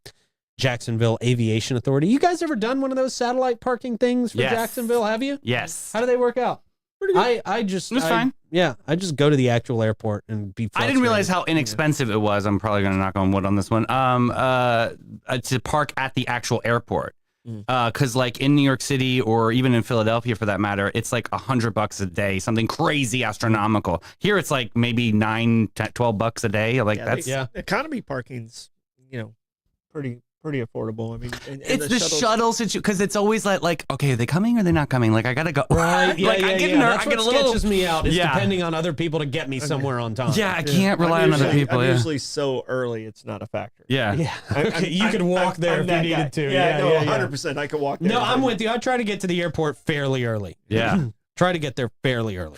Jacksonville Aviation Authority. You guys ever done one of those satellite parking things for Yes. Jacksonville, have you? Yes. How do they work out? Pretty good. I just... It was fine. Yeah, I just go to the actual airport and be I didn't realize how frustrated. inexpensive it was. I'm probably going to knock on wood on this one. To park at the actual airport. Because like in New York City or even in Philadelphia for that matter, it's like $100 a day, something crazy astronomical. Here it's like maybe $9, $12 a day. Like that's economy parking's, pretty affordable. I mean, and it's the the shuttle situation because it's always like, okay, are they coming or are they not coming? Like I gotta go. Right, yeah, like yeah, I get yeah. nervous. That's I get a what little. sketches me out is Yeah. depending on other people to get me somewhere on time. Yeah, I can't rely on other people. I'm Yeah. usually so early, it's not a factor. Yeah. Yeah. Okay, you could walk there I'm if you that needed guy. to. Yeah, no, yeah. 100%. I could walk there. No, I'm with you. I try to get to the airport fairly early. Yeah. Try to get there fairly early.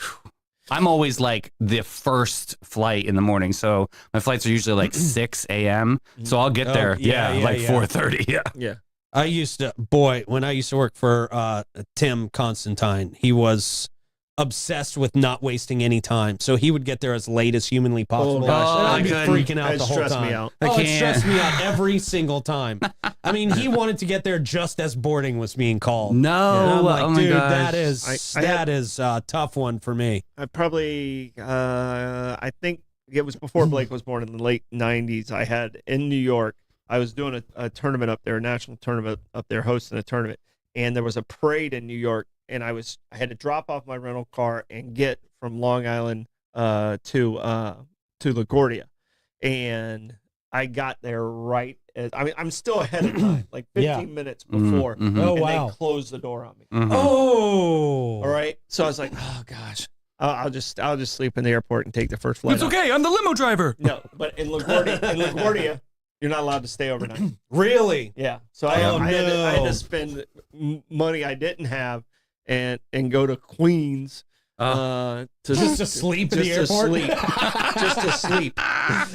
I'm always like the first flight in the morning. So my flights are usually like 6 a.m. So I'll get there. yeah, like yeah. 4:30. Yeah. Yeah. When I used to work for Tim Constantine, he was obsessed with not wasting any time. So he would get there as late as humanly possible. gosh. And I'd be I freaking out It the whole stressed time. me out. Oh, it stressed me out every single time. I mean, he wanted to get there just as boarding was being called. No. And I'm like, Oh my dude, gosh. that is a tough one for me. I probably, I think it was before Blake was born in the late 90s. I had in New York, I was doing a tournament up there, a national tournament up there, hosting a tournament. And there was a parade in New York. And I had to drop off my rental car and get from Long Island to LaGuardia. And I got there I'm still ahead of time, like 15 minutes before. Oh, and wow. they closed the door on me. Oh. All right. So I was like, oh gosh, I'll just sleep in the airport and take the first flight. It's okay. I'm the limo driver. No, but in LaGuardia, you're not allowed to stay overnight. Really? Yeah. So I had to spend money I didn't have and go to Queens Just to sleep in the airport? Just to sleep.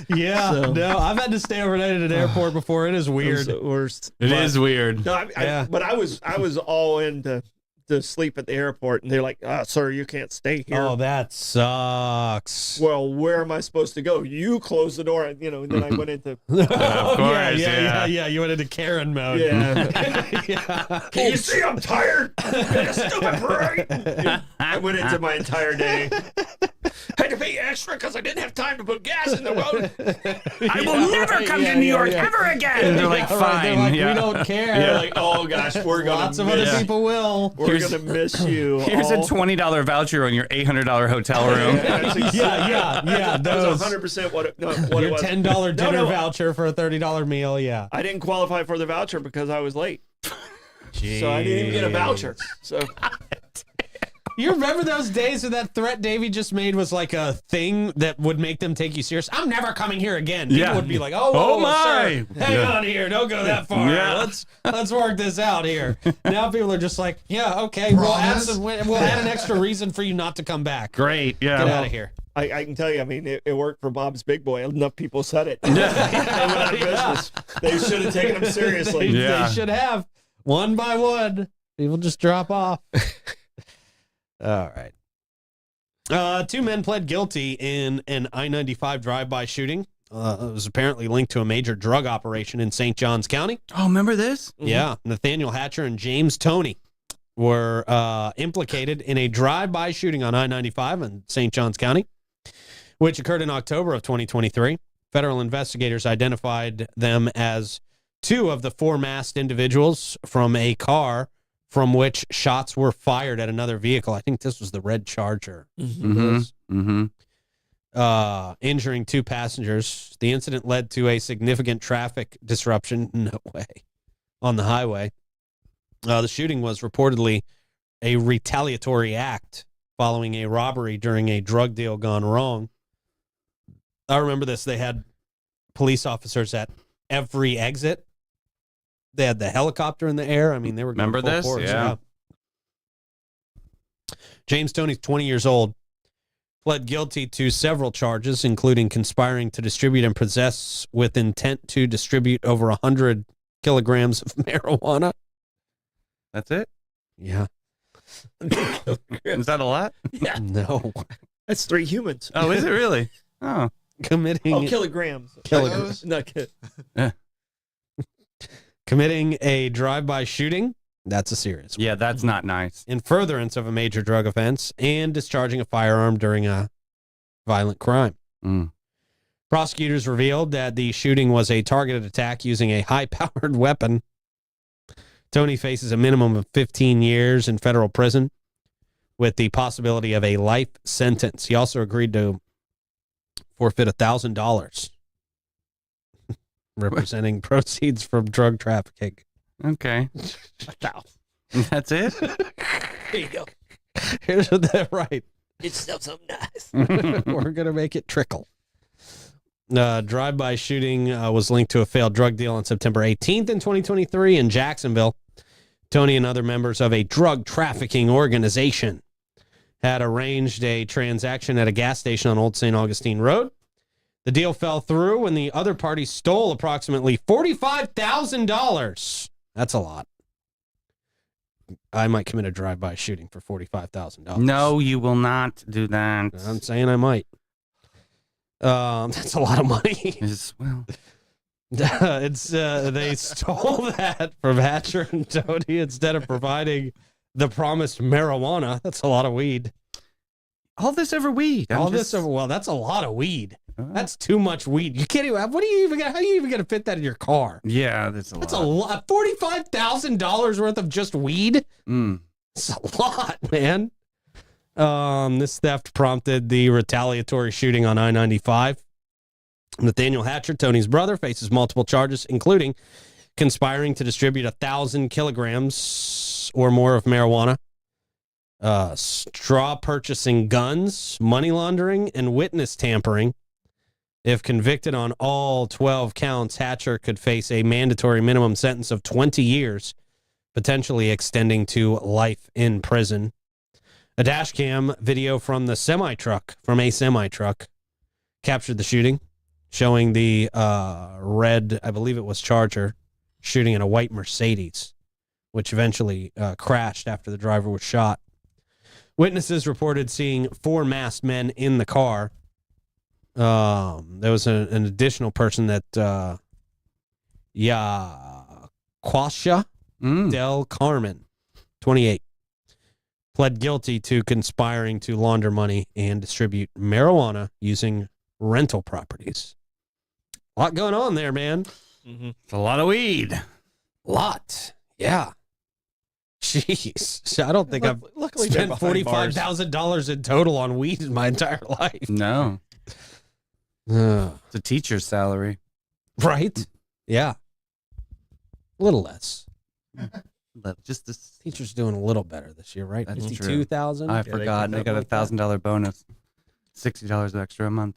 Yeah. So- No, I've had to stay overnight at an airport before. It is It was weird. the worst. It is weird. No, Yeah. but I was all in to sleep at the airport, and they're like, sir, you can't stay here. Oh, that sucks. Well, where am I supposed to go? You close the door, and then I went into Yeah. You went into Karen mode. yeah. Can you see I'm tired? Been a stupid parade. Yeah, I went into my entire day. Had to pay extra because I didn't have time to put gas in the road. I will never come to New York ever again. And they're like, Yeah, right. fine. They're like, yeah. we don't care. They're like, oh gosh, we're gonna Lots of miss, other people will. we're gonna miss you. Here's a all. $20 voucher on your $800 hotel room. That's exactly- Yeah. That was Those. 100% what it Your was. $10 dinner No. voucher for a $30 meal. Yeah. I didn't qualify for the voucher because I was late, so I didn't even get a voucher. So You remember those days when that threat Davey just made was like a thing that would make them take you serious? I'm never coming here again. People Yeah. would be like, oh, Oh, whoa, my. sir, hang on here. Don't go that far. Yeah. Let's work this out here. Now people are just like, yeah, okay, we'll add an extra reason for you not to come back. Great. Get Yeah. out of here. I can tell you, I mean, it worked for Bob's Big Boy. Enough people said it. They went out of business. They should have taken him seriously. Yeah. They should have. One by one. People just drop off. All right. Two men pled guilty in an I-95 drive-by shooting. It was apparently linked to a major drug operation in St. Johns County. Oh, remember this? Yeah. Nathaniel Hatcher and James Toney were implicated in a drive-by shooting on I-95 in St. Johns County, which occurred in October of 2023. Federal investigators identified them as two of the four masked individuals from a car from which shots were fired at another vehicle. I think this was the red Charger. Injuring two passengers. The incident led to a significant traffic disruption. No way. On the highway. The shooting was reportedly a retaliatory act following a robbery during a drug deal gone wrong. I remember this. They had police officers at every exit. They had the helicopter in the air. I mean, they were going Remember full this? force. Yeah. James Toney's 20 years old, pled guilty to several charges, including conspiring to distribute and possess with intent to distribute over 100 kilograms of marijuana. That's it? Yeah. Is that a lot? Yeah. No. That's 3 humans. Oh, is it really? Oh. Committing Kilograms. Kilos? Not kid. committing a drive-by shooting. That's a serious one. Yeah, that's not nice. In furtherance of a major drug offense and discharging a firearm during a violent crime. Mm. Prosecutors revealed that the shooting was a targeted attack using a high-powered weapon. Toney faces a minimum of 15 years in federal prison with the possibility of a life sentence. He also agreed to forfeit $1,000 representing proceeds from drug trafficking. Okay. That's it? There you go. Here's what that right. It's still something nice. We're going to make it trickle. Drive-by shooting was linked to a failed drug deal on September 18th in 2023 in Jacksonville. Toney and other members of a drug trafficking organization had arranged a transaction at a gas station on Old St. Augustine Road. The deal fell through when the other party stole approximately $45,000. That's a lot. I might commit a drive-by shooting for $45,000. No, you will not do that. I'm saying I might. That's a lot of money. Well, They stole that from Hatcher and Tony instead of providing the promised marijuana. That's a lot of weed. all this over weed. Well, that's a lot of weed. That's too much weed. You can't even. How are you even going to fit that in your car? Yeah, that's a lot. That's a lot. $45,000 worth of just weed. It's a lot, man. This theft prompted the retaliatory shooting on I-95. Nathaniel Hatcher, Tony's brother, faces multiple charges, including conspiring to distribute 1,000 kilograms or more of marijuana, straw purchasing guns, money laundering, and witness tampering. If convicted on all 12 counts, Hatcher could face a mandatory minimum sentence of 20 years, potentially extending to life in prison. A dash cam video from a semi-truck, captured the shooting, showing the red, I believe it was Charger, shooting in a white Mercedes, which eventually crashed after the driver was shot. Witnesses reported seeing 4 masked men in the car. There was an additional person that, Quasha Del Carmen, 28, pled guilty to conspiring to launder money and distribute marijuana using rental properties. A lot going on there, man. Mm-hmm. It's a lot of weed. A lot. Yeah. Jeez. I don't think I've Luckily spent $45,000 in total on weed in my entire life. No, it's a teacher's salary. Right? Yeah. A little less. Just this. Teacher's doing a little better this year, right? That's true. 52,000. I forgot. They got a $1,000 bonus. $60 extra a month.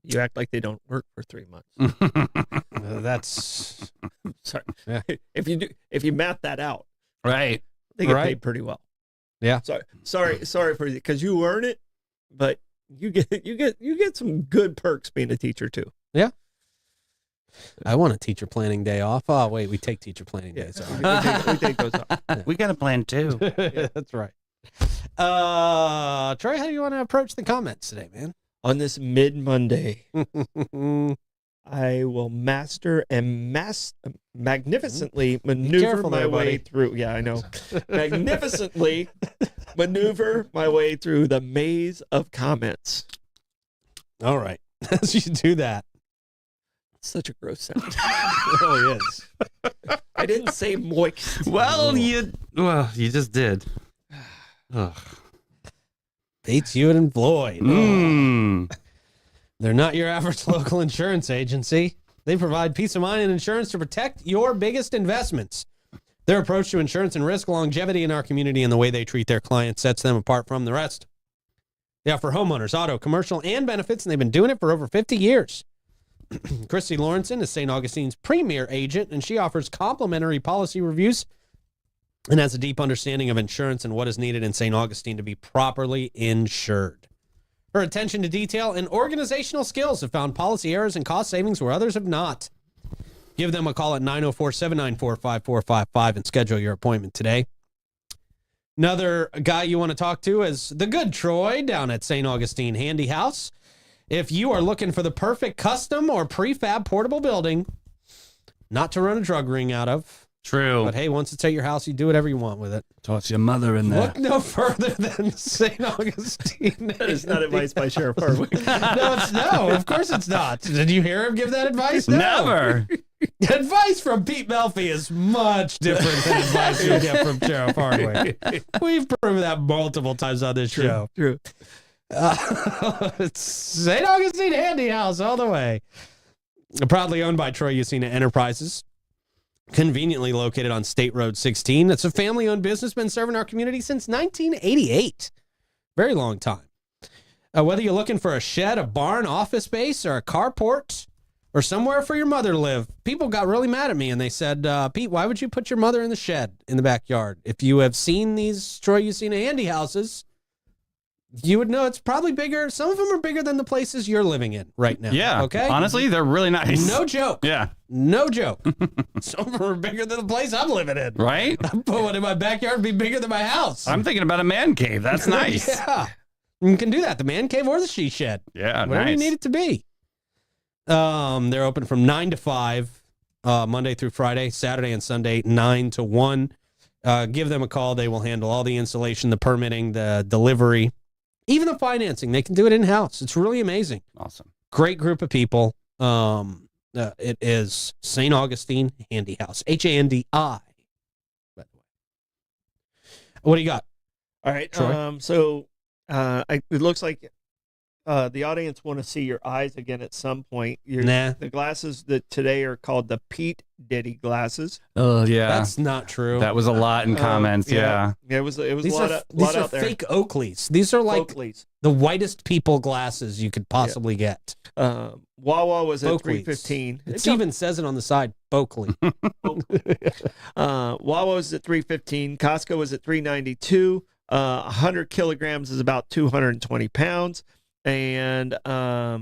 You act like they don't work for 3 months. That's Sorry. Yeah. If you map that out, Right. they get Right. paid pretty well. Yeah. Sorry for because you earn it, but you get some good perks being a teacher too. Yeah. I want a teacher planning day off. Oh, wait, we take teacher planning days off. we take those off. We got a plan too. That's right. Troy, how do you want to approach the comments today, man? On this mid Monday, I will master and magnificently maneuver careful my there, way buddy. through. Yeah, I know. Magnificently maneuver my way through the maze of comments. All right. As you do that. Such a gross sound. It really is. I didn't say moist. Well, you just did. Ugh. Beats you and Floyd. Mm. They're not your average local insurance agency. They provide peace of mind and insurance to protect your biggest investments. Their approach to insurance and risk longevity in our community and the way they treat their clients sets them apart from the rest. They offer homeowners, auto, commercial, and benefits, and they've been doing it for over 50 years. Christy Lawrenson is St. Augustine's premier agent, and she offers complimentary policy reviews and has a deep understanding of insurance and what is needed in St. Augustine to be properly insured. Her attention to detail and organizational skills have found policy errors and cost savings where others have not. Give them a call at 904-794-5455 and schedule your appointment today. Another guy you want to talk to is the good Troy down at St. Augustine Handy House. If you are looking for the perfect custom or prefab portable building, not to run a drug ring out of, True. but hey, once it's at your house, you do whatever you want with it. Toss your mother in there. Look no further than St. Augustine. That is not advice by Sheriff Hardwick. No, of course it's not. Did you hear him give that advice? No. Never. Advice from Pete Melfi is much different than advice you get from Sheriff Hardwick. We've proven that multiple times on this show. True. It's St. Augustine Handy House all the way. Proudly owned by Troy Usina Enterprises. Conveniently located on State Road 16. It's a family-owned business, been serving our community since 1988. Very long time. Whether you're looking for a shed, a barn, office space, or a carport, or somewhere for your mother to live, people got really mad at me and they said, Pete, why would you put your mother in the shed in the backyard? If you have seen these Troy Usina Handy houses, You would know it's probably bigger. Some of them are bigger than the places you're living in right now. Yeah. Okay. Honestly, they're really nice. No joke. Yeah. No joke. Some of them are bigger than the place I'm living in. Right? I put one in my backyard and be bigger than my house. I'm thinking about a man cave. That's nice. Yeah. You can do that. The man cave or the she shed. Yeah. Whatever you Nice. need it to be. They're open from 9 to 5, Monday through Friday, Saturday and Sunday, 9 to 1. Give them a call. They will handle all the installation, the permitting, the delivery, even the financing. They can do it in-house. It's really amazing. Awesome. Great group of people. It is St. Augustine Handy House. Handi. By the way. What do you got? All right. Troy? It looks like the audience want to see your eyes again at some point. Nah. The glasses that today are called the Pete Diddy glasses. Oh, yeah. That's not true. That was a lot in comments. Yeah. It was a These lot, are lot are out there. fake Oakleys. These are like Oakleys. the whitest people glasses you could possibly get. Wawa was at Oakleys. $315. It even says it on the side, Oakley. Wawa was at $315. Costco was at $392. 100 kilograms is about 220 pounds. And for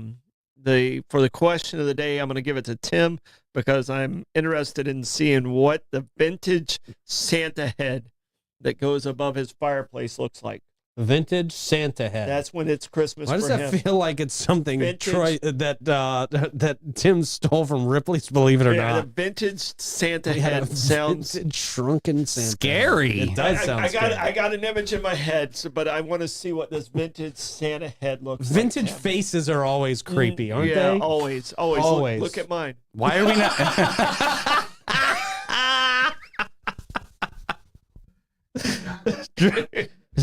the question of the day, I'm going to give it to Tim because I'm interested in seeing what the vintage Santa head that goes above his fireplace looks like. Vintage Santa head. That's when it's Christmas. Why does for that him. feel like it's something Vintage. Troy that Tim stole from Ripley's? Believe it or Yeah, the not. vintage Santa Yeah, head sounds vintage shrunken Santa. Scary. It does sound I scary. got an image in my head, but I want to see what this vintage Santa head looks Vintage like. faces are always creepy, aren't Yeah, they? always. Always. Look at mine. Why are we not?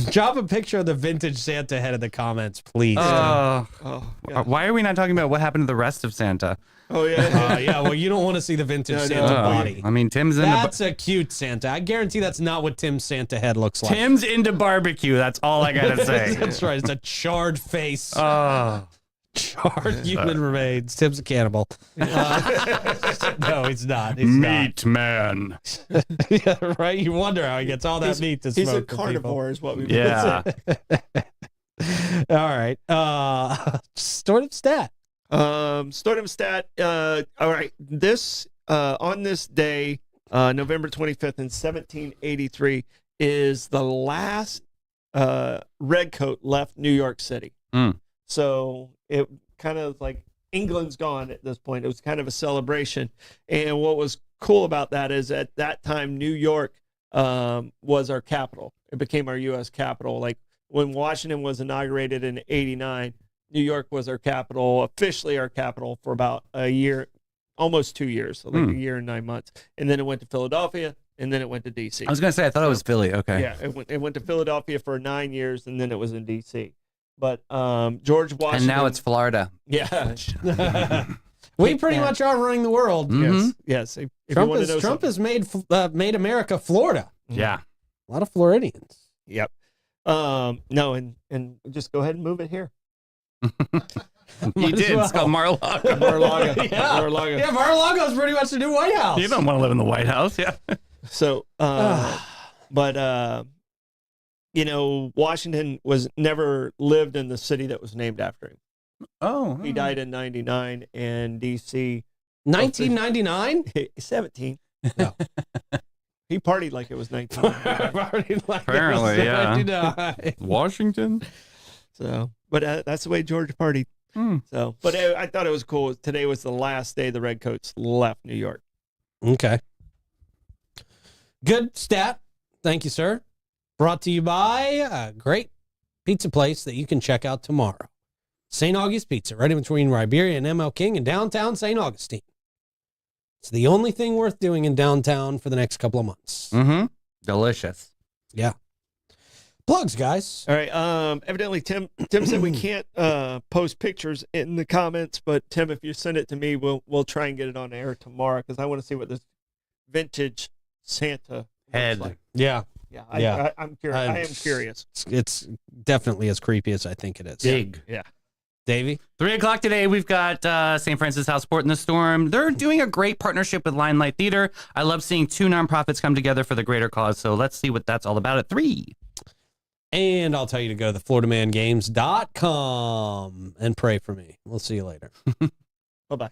Drop a picture of the vintage Santa head in the comments, please. Oh, God. Why are we not talking about what happened to the rest of Santa? Oh yeah. Yeah, well, you don't want to see the vintage No, no. Santa body. I mean, Tim's into That's a cute Santa. I guarantee that's not what Tim's Santa head looks like. Tim's into barbecue. That's all I gotta say. That's right. It's a charred face. Oh, Charred human remains. Tim's a cannibal. No, he's not. He's meat man. not. Yeah, right? You wonder how he gets all that meat to smoke. He's a for people. carnivore, is what we. Yeah. All right. Sort of stat. Stardom stat. All right. This on this day, November 25th in 1783, is the last redcoat left New York City. Mm. So it kind of like England's gone at this point. It was kind of a celebration. And what was cool about that is at that time, New York was our capital. It became our U.S. capital. Like when Washington was inaugurated in 89, New York was our capital, officially our capital for about a year, almost 2 years, so like a year and 9 months. And then it went to Philadelphia, and then it went to D.C. I was gonna say I thought it was Philly. Okay. Yeah, it went to Philadelphia for 9 years, and then it was in D.C. But George Washington. And now it's Florida. Yeah. We pretty much are running the world. Mhm. Yes. If you Trump, want to know Trump something. has made America Florida. Yeah. A lot of Floridians. Yep. No, and just go ahead and move it here. He Might as did. It's called well. Mar-a-Lago. Mar-a-Lago. Yeah. Mar-a-Lago. Yeah, Mar-a-Lago is pretty much the new White House. You don't want to live in the White House. Yeah. So, but Washington was never lived in the city that was named after him. Oh. He died in 99, and D.C. 1999? 17. No. He partied like it was 19. Apparently, yeah. Washington. So, but that's the way George partied. So, but I thought it was cool. Today was the last day the Redcoats left New York. Okay. Good stat. Thank you, sir. Brought to you by a great pizza place that you can check out tomorrow. St. August Pizza, right in between Riberia and ML King in downtown St. Augustine. It's the only thing worth doing in downtown for the next couple of months. Mm-hmm. Delicious. Yeah. Plugs, guys. All right. Evidently, Tim said we can't post pictures in the comments, but Tim, if you send it to me, we'll try and get it on air tomorrow because I want to see what this vintage Santa Head. looks like. Yeah. Yeah. I'm curious. I am curious. It's definitely as creepy as I think it is. Big. Yeah. Davey? 3:00 today, we've got St. Francis House Sport in the Storm. They're doing a great partnership with Limelight Theater. I love seeing two nonprofits come together for the greater cause, so let's see what that's all about at 3. And I'll tell you to go to thefloridamangames.com and pray for me. We'll see you later. Bye-bye.